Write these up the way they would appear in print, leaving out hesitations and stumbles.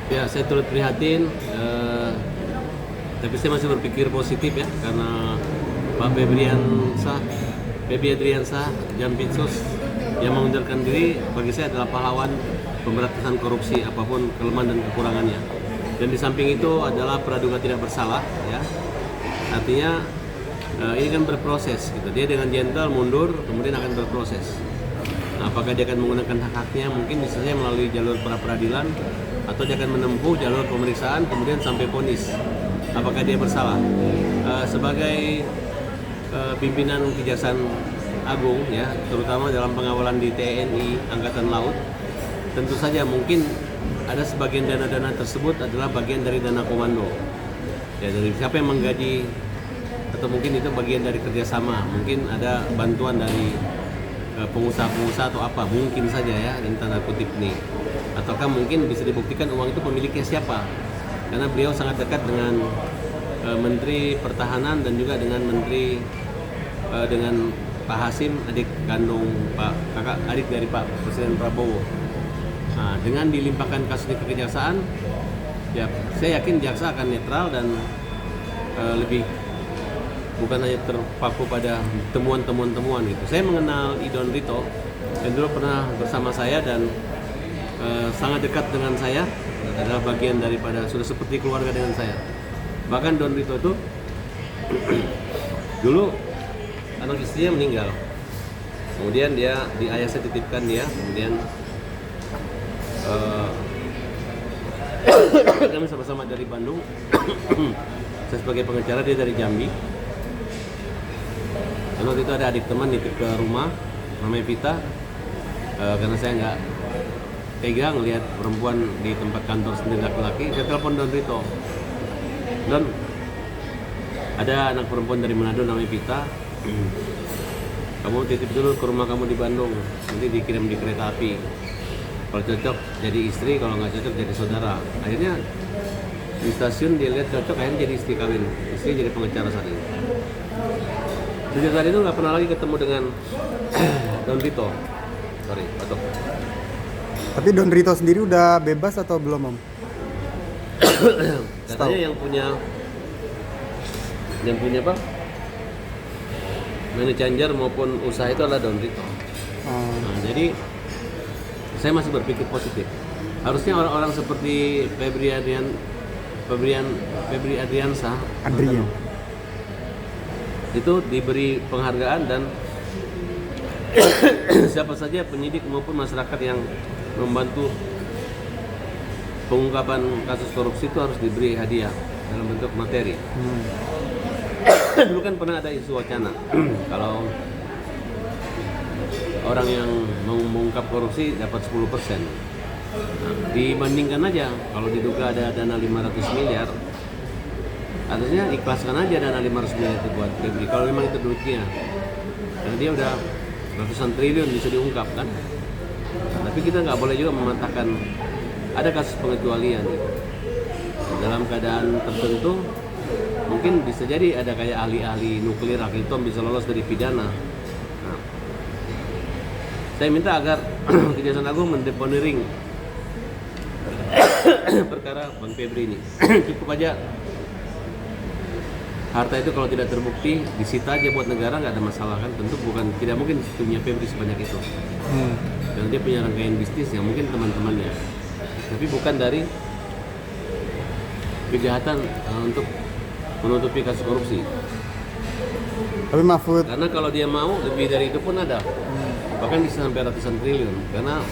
Ya, saya turut prihatin, tapi saya masih berpikir positif ya, karena Pak Febri Adriansah, Jampitsus yang mengundurkan diri bagi saya adalah pahlawan pemberantasan korupsi apapun kelemahan dan kekurangannya. Dan di samping itu adalah praduga tidak bersalah, ya. Artinya ini kan berproses gitu. Dia dengan gentle mundur, kemudian akan berproses. Nah, apakah dia akan menggunakan hak-haknya? Mungkin bisa saja melalui jalur pra peradilan, atau dia akan menempuh jalur pemeriksaan kemudian sampai vonis. Apakah dia bersalah? Sebagai pimpinan Kejaksaan Agung, ya, terutama dalam pengawalan di TNI Angkatan Laut, tentu saja mungkin ada sebagian dana-dana tersebut adalah bagian dari dana komando. Ya, dari siapa yang menggaji, atau mungkin itu bagian dari kerjasama, mungkin ada bantuan dari pengusaha-pengusaha atau apa, mungkin saja ya, ini tanda kutip nih. Ataukah mungkin bisa dibuktikan uang itu pemiliknya siapa, karena beliau sangat dekat dengan Menteri Pertahanan dan juga dengan dengan Pak Hasim, adik kandung kakak adik dari Pak Presiden Prabowo. Nah, dengan dilimpahkan kasus ini ke kejaksaan, ya saya yakin jaksa akan netral dan lebih bukan hanya terpaku pada temuan gitu. Saya mengenal Idon Rito yang dulu pernah bersama saya dan sangat dekat dengan saya, adalah bagian daripada, sudah seperti keluarga dengan saya. Bahkan Don Rito itu dulu anak istrinya meninggal, kemudian dia di ayah saya titipkan dia, kemudian kami sama-sama dari Bandung. Saya sebagai pengacara, dia dari Jambi. Lalu waktu itu ada adik teman nitip ke rumah, namanya Vita. Karena saya nggak tega ngelihat perempuan di tempat kantor sendiri laki-laki, saya telepon Don Rito. Don, ada anak perempuan dari Manado namanya Vita. Kamu titip dulu ke rumah kamu di Bandung, nanti dikirim di kereta api. Kalau cocok jadi istri, kalau nggak cocok jadi saudara. Akhirnya di stasiun dia lihat cocok, akhirnya jadi istri kawin. Istri jadi pengacara saat ini. Sejak saat itu nggak pernah lagi ketemu dengan Don Rito. Sorry, batuk. Tapi Don Rito sendiri udah bebas atau belum, Om? Katanya yang punya apa? Manajer maupun usaha itu adalah Don Rito. Nah, jadi saya masih berpikir positif. Harusnya orang-orang seperti Febri Adriansah itu diberi penghargaan, dan siapa saja penyidik maupun masyarakat yang membantu pengungkapan kasus korupsi itu harus diberi hadiah dalam bentuk materi. Dulu kan pernah ada isu wacana kalau orang yang mengungkap korupsi dapat 10%. Nah, dibandingkan aja kalau diduga ada dana 500 miliar, artinya ikhlaskan aja dana 500 miliar itu buat Febri kalau memang itu duitnya, karena dia udah ratusan triliun bisa diungkap kan. Nah, tapi kita nggak boleh juga mematahkan, ada kasus pengecualian gitu. Dalam keadaan tertentu mungkin bisa jadi ada kayak ahli-ahli nuklir, ahli atom bisa lolos dari pidana. Nah, saya minta agar Kejaksaan Agung mendeponeering perkara Bang Febri ini. Cukup aja harta itu kalau tidak terbukti disita aja buat negara, nggak ada masalah kan. Tentu tidak mungkin punya Febri sebanyak itu. Dan dia punya rangkaian bisnis yang mungkin teman-temannya, tapi bukan dari kejahatan untuk menutupi kasus korupsi. Tapi Mahfud, Karena kalau dia mau lebih dari itu pun ada, bahkan bisa sampai ratusan triliun. Karena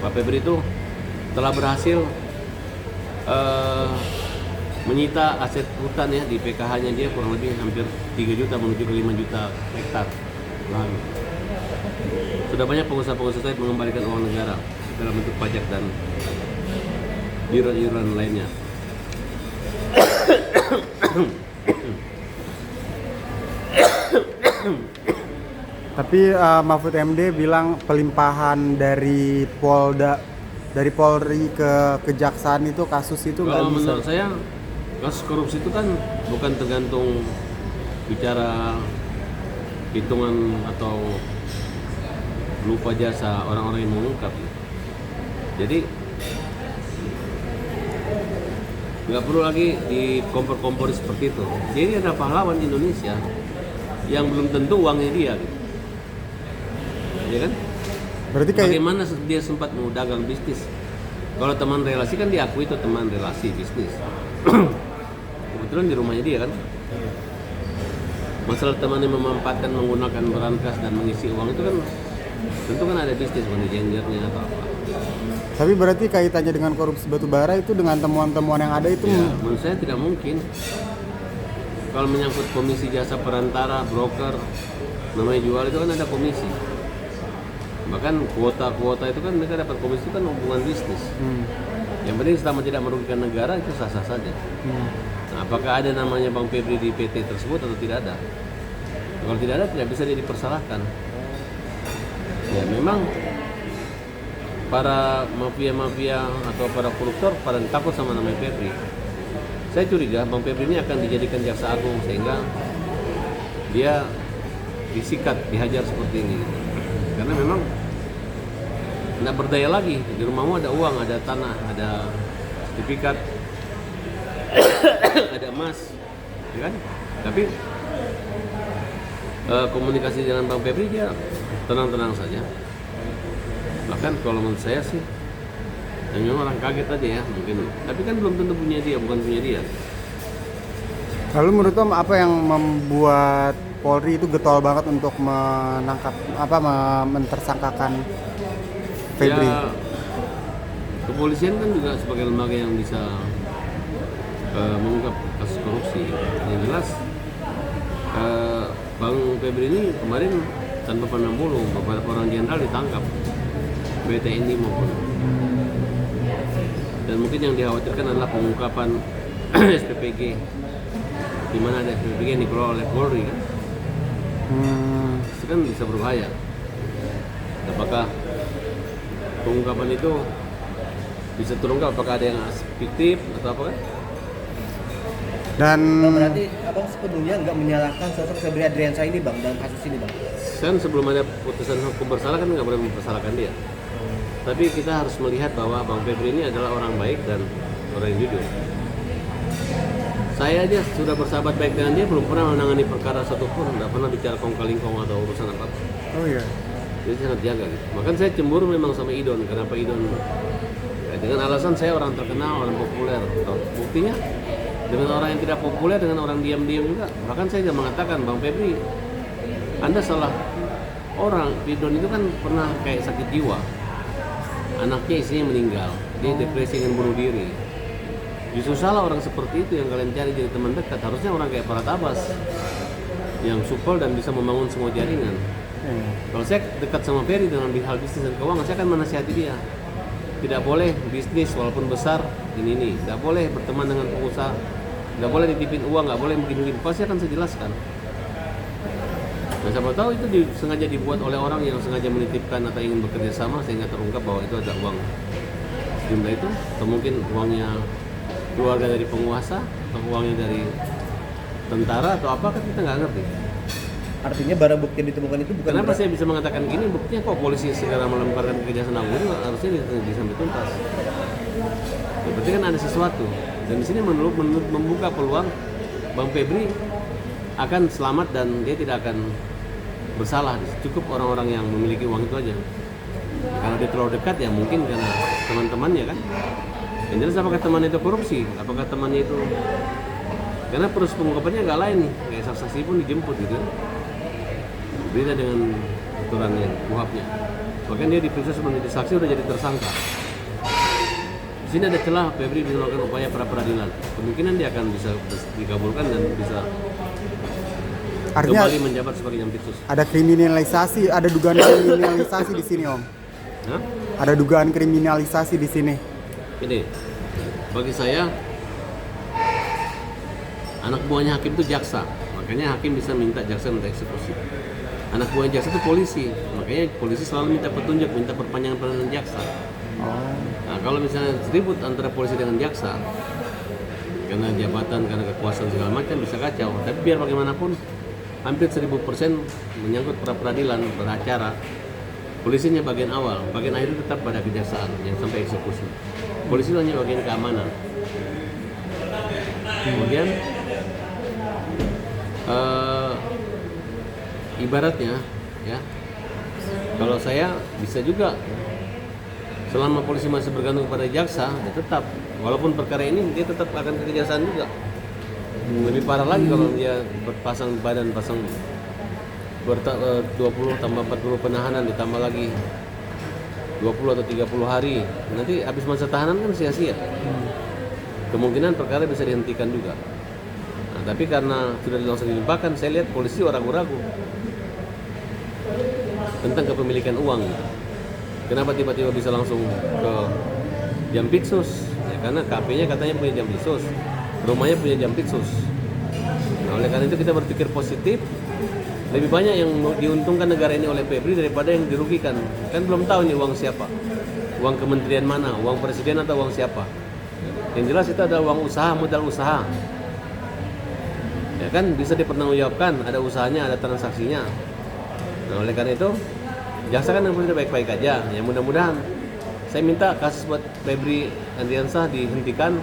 Pak Febri itu telah berhasil menyita aset hutan ya, di PKH-nya dia kurang lebih hampir 3 juta menuju ke 5 juta hektar lahan. Sudah banyak pengusaha-pengusaha saya mengembalikan uang negara dalam bentuk pajak dan iuran-iuran lainnya. tapi Mahfud MD bilang pelimpahan dari Polri ke kejaksaan itu, kasus itu nggak Kalau bisa. menurut saya kasus korupsi itu kan bukan tergantung bicara hitungan atau lupa jasa orang-orang yang mengungkap. Jadi Nggak perlu lagi di kompor-kompor seperti itu. Jadi ada pahlawan Indonesia yang belum tentu uangnya dia gitu. Ya kan? Berarti kayak Bagaimana dia sempat mau dagang bisnis? Kalau teman relasi kan diakui itu teman relasi bisnis. Kebetulan di rumahnya dia kan. Masalah teman yang memanfaatkan menggunakan berangkas dan mengisi uang itu kan tentu kan ada bisnis money changernya atau apa. tapi berarti kaitannya dengan korupsi batubara itu dengan temuan-temuan yang ada itu Ya, menurut saya tidak mungkin. Kalau menyangkut komisi jasa perantara, broker, namanya jual itu kan ada komisi. Bahkan kuota-kuota itu kan mereka dapat komisi itu kan hubungan bisnis. Yang penting selama tidak merugikan negara itu sah-sah saja. Nah, apakah ada namanya Bang Febri di PT tersebut atau tidak ada? Kalau tidak ada tidak bisa dia dipersalahkan. Ya memang para mafia-mafia atau para koruptor pada takut sama namanya Febri. Saya curiga Bang Febri ini akan dijadikan jaksa agung sehingga dia disikat, dihajar seperti ini. Karena memang tidak berdaya lagi. Di rumahmu ada uang, ada tanah, ada sertifikat, ada emas, ya kan? Tapi komunikasi dengan Bang Febri dia tenang-tenang saja. Bahkan kalau menurut saya sih hanya orang kaget aja ya mungkin. Tapi kan belum tentu punya dia, bukan punya dia. Lalu menurut Om apa yang membuat Polri itu getol banget untuk menangkap mentersangkakan Febri? Ya, kepolisian kan juga sebagai lembaga yang bisa mengungkap kasus korupsi. Yang jelas Bang Febri ini kemarin tanpa pandang bulu beberapa orang jenderal ditangkap baik TNI maupun, dan mungkin yang dikhawatirkan adalah pengungkapan SPPG di mana ada SPPG yang dikelola oleh Polri kan. Itu kan bisa berbahaya. Apakah pengungkapan itu bisa terungkap, apakah ada yang fiktif atau apa kan? Dan Berarti abang sepenuhnya nggak menyalahkan sosok Febri Adriansyah ini bang dalam kasus ini bang? Kan sebelum ada putusan hukum bersalah kan nggak boleh mempersalahkan dia. Tapi kita harus melihat bahwa Bang Febri ini adalah orang baik dan orang yang jujur. Saya aja sudah bersahabat baik dengan dia, belum pernah menangani perkara satupun, nggak pernah bicara kong-kali-kong atau urusan apa-apa. oh iya. Jadi sangat jaga gitu. Bahkan saya cemburu memang sama Idon. Kenapa Idon? Ya, dengan alasan saya orang terkenal, orang populer. Buktinya dengan orang yang tidak populer, dengan orang diam-diam juga. Bahkan saya sudah mengatakan, Bang Febri, Anda salah orang. Idon itu kan pernah kayak sakit jiwa. Anaknya istrinya meninggal, dia depresi dengan bunuh diri. Justru salah orang seperti itu yang kalian cari jadi teman dekat. Harusnya orang kayak Pak Tabas yang supel dan bisa membangun semua jaringan. Kalau saya dekat sama Ferry dengan hal bisnis dan keuangan, saya akan menasihati dia. Tidak boleh bisnis walaupun besar ini. Tidak boleh berteman dengan pengusaha. Tidak boleh ditipin uang, nggak boleh begini-begini. Pasti akan saya jelaskan. Nah, siapa tahu itu sengaja dibuat oleh orang yang sengaja menitipkan atau ingin bekerja sama sehingga terungkap bahwa itu ada uang jumlah itu, atau mungkin uangnya keluarga dari penguasa atau uangnya dari tentara atau apa kan kita nggak ngerti. Artinya barang bukti yang ditemukan itu bukan Kenapa saya bisa mengatakan gini? Buktinya kok polisi segera melemparkan Kejaksaan Agung itu harusnya disampai tuntas. Ya, berarti kan ada sesuatu. Dan di sini membuka peluang Bang Febri akan selamat dan dia tidak akan bersalah. Cukup orang-orang yang memiliki uang itu aja. Kalau dia terlalu dekat ya mungkin karena teman-temannya kan. Yang jelas apakah teman itu korupsi? Apakah temannya itu? Karena proses pengungkapannya agak lain nih. Kayak saksi pun dijemput gitu. Beda dengan aturannya, kuhapnya. Bahkan dia diperiksa sebagai saksi udah jadi tersangka. Di sini ada celah Febri bisa melakukan upaya pra peradilan. Kemungkinan dia akan bisa dikabulkan dan bisa Artinya kembali menjabat sebagai jampitsus. ada kriminalisasi, ada dugaan kriminalisasi di sini Om. Hah? Ada dugaan kriminalisasi di sini. Ini bagi saya anak buahnya hakim itu jaksa, makanya hakim bisa minta jaksa minta eksekusi. Anak buahnya jaksa itu polisi, makanya polisi selalu minta petunjuk, minta perpanjangan penahanan jaksa. Nah kalau misalnya ribut antara polisi dengan jaksa karena jabatan, karena kekuasaan segala macam bisa kacau. Tapi biar bagaimanapun hampir 1000% menyangkut pra peradilan beracara. Polisinya bagian awal, bagian akhir itu tetap pada kejaksaan yang sampai eksekusi. Polisi hanya bagian keamanan. Kemudian ibaratnya ya, kalau saya bisa juga selama polisi masih bergantung kepada jaksa, ya tetap walaupun perkara ini dia tetap akan ke kejaksaan juga. Lebih parah lagi kalau dia berpasang badan, pasang 20 tambah 40 penahanan ditambah lagi 20 atau 30 hari, nanti habis masa tahanan kan sia-sia. Kemungkinan perkara bisa dihentikan juga. Nah, tapi karena sudah langsung dilimpahkan, saya lihat polisi ragu-ragu tentang kepemilikan uang. Kenapa tiba-tiba bisa langsung ke Jampitsus? Ya, karena KP-nya katanya punya Jampitsus, rumahnya punya Jampitsus. Nah, oleh karena itu kita berpikir positif. Lebih banyak yang diuntungkan negara ini oleh Febri daripada yang dirugikan. Kan belum tahu ini uang siapa, uang kementerian mana, uang presiden atau uang siapa. Yang jelas itu adalah uang usaha, modal usaha. Ya kan bisa dipertanggungjawabkan, ada usahanya, ada transaksinya. Nah, oleh karena itu jaksa kan sudah baik-baik aja. Ya mudah-mudahan saya minta kasus buat Febri Adriansah dihentikan.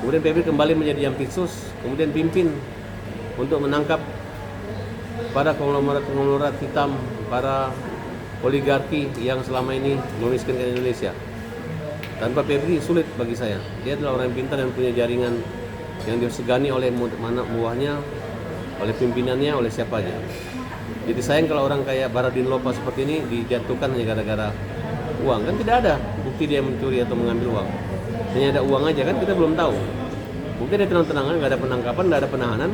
Kemudian Febri kembali menjadi Jampitsus, kemudian pimpin untuk menangkap para konglomerat hitam, para oligarki yang selama ini memiskinkan Indonesia. Tanpa Febri sulit bagi saya. Dia adalah orang yang pintar dan punya jaringan yang disegani oleh mana buahnya, oleh pimpinannya, oleh siapa aja. Jadi sayang kalau orang kayak Baradin Lopa seperti ini dijatuhkan hanya gara-gara uang. Kan tidak ada bukti dia mencuri atau mengambil uang. Hanya ada uang aja, kan kita belum tahu. Mungkin dia tenang-tenangan, nggak ada penangkapan, nggak ada penahanan.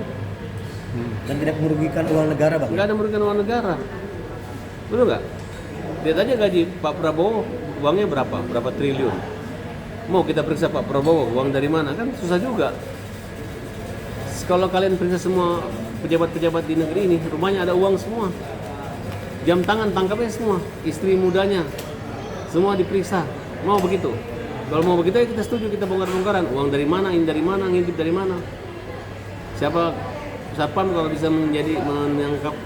Dan tidak merugikan uang negara, Bang. Nggak ada merugikan uang negara. Betul nggak? Lihat aja gaji Pak Prabowo, uangnya berapa? Berapa triliun? Mau kita periksa Pak Prabowo, uang dari mana? Kan susah juga. Kalau kalian periksa semua pejabat-pejabat di negeri ini, rumahnya ada uang semua. Jam tangan tangkapnya semua, istri mudanya semua diperiksa. Mau begitu? Kalau mau begitu ya kita setuju, kita bongkar-bongkaran. Uang dari mana, ini dari mana, ngintip dari mana? Siapa Satpam kalau bisa menangkap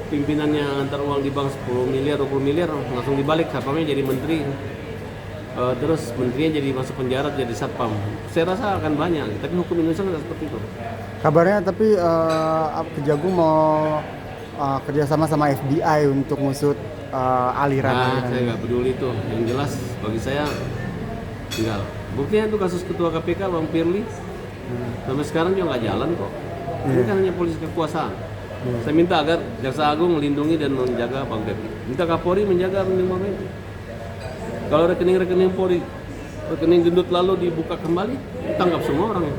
pimpinannya antar uang di bank 10 miliar, 20 miliar, langsung dibalik, Satpamnya jadi menteri. Terus menterinya jadi masuk penjara, jadi Satpam. Saya rasa akan banyak, tapi hukum Indonesia nggak seperti itu. Kabarnya tapi Kejagung mau kerjasama sama FBI untuk ngusut aliran. Saya nggak peduli itu. Yang jelas bagi saya tinggal. Buktinya itu kasus ketua KPK Bang Firly sampai sekarang juga nggak jalan kok. Ini kan hanya polisi kekuasaan. Saya minta agar Jaksa Agung melindungi dan menjaga Bang Febri. Minta Kapolri menjaga rekening Bang Febri. Kalau rekening-rekening Polri, rekening gendut lalu dibuka kembali, tangkap semua orang.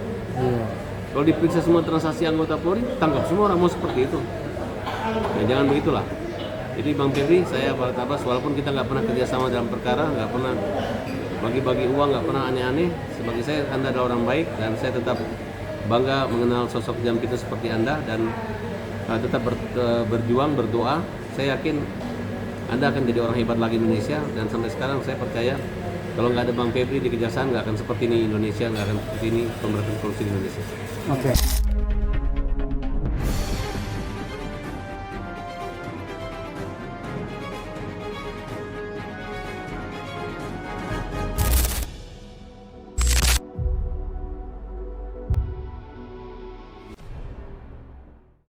Kalau diperiksa semua transaksi anggota Polri, tangkap semua orang. Mau seperti itu. Ya, jangan begitulah. Jadi Bang Febri, saya Pak Tabas, walaupun kita nggak pernah kerjasama dalam perkara, nggak pernah bagi-bagi uang, nggak pernah aneh-aneh, sebagai saya Anda adalah orang baik dan saya tetap bangga mengenal sosok Jampitsus seperti Anda dan tetap berjuang, berdoa. Saya yakin Anda akan jadi orang hebat lagi Indonesia dan sampai sekarang saya percaya kalau nggak ada Bang Febri di kejaksaan nggak akan seperti ini Indonesia, nggak akan seperti ini pemberantasan korupsi di Indonesia. Oke.